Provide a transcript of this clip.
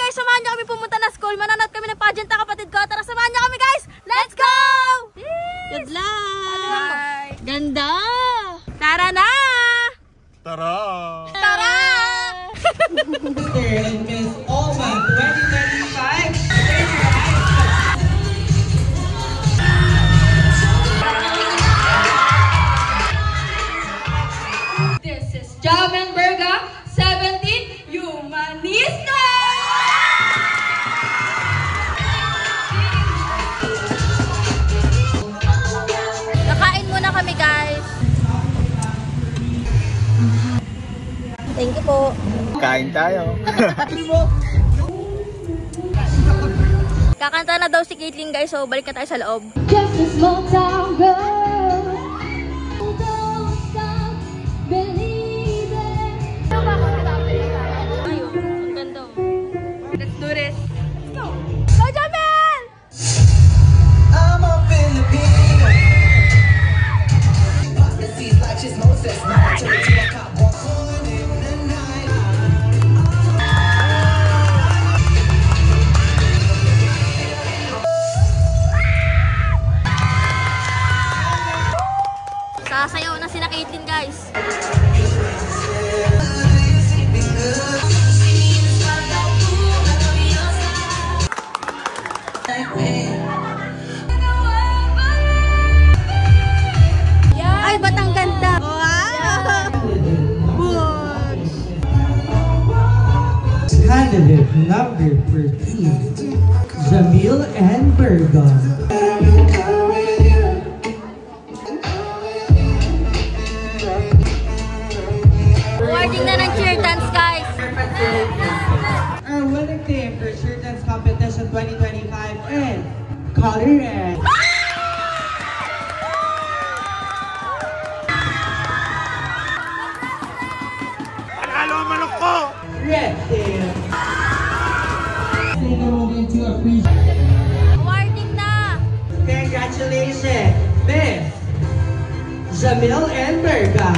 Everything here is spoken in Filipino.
guys, samahan niyo kami pumunta na school. Mananood kami ng pageant na kapatid ko. Tara, samahan niyo kami guys. Let's go! Good luck! Ganda! Tara na! Tara! Tara! And Miss Alma 2025. This is Javen Berga, 17, Humanista! Nakain muna kami guys. Thank you po. Kain tayo. Kakanta na daw si Caitlyn guys, so balik na tayo sa loob. Just a small town girl. Don't stop believing. Ayun, ang ganda. Let's do this. Let's go! Go, Jamel! I'm a Filipino. Policies like she's Moses. Now to the cop walk on in the night. Sasayaw na sina Caitlyn guys. Ay, ba't ang ganda? Wow! Candidate number 13, Jamil and Berga. Awarding na ng cheer dance guys. Our winning team for Cheer Dance Competition 2025 is Color Red. Panalo ang manok ko! Red team. Take a moment to appreciate. Awarding na! Congratulations, Miss Jamil and Berga.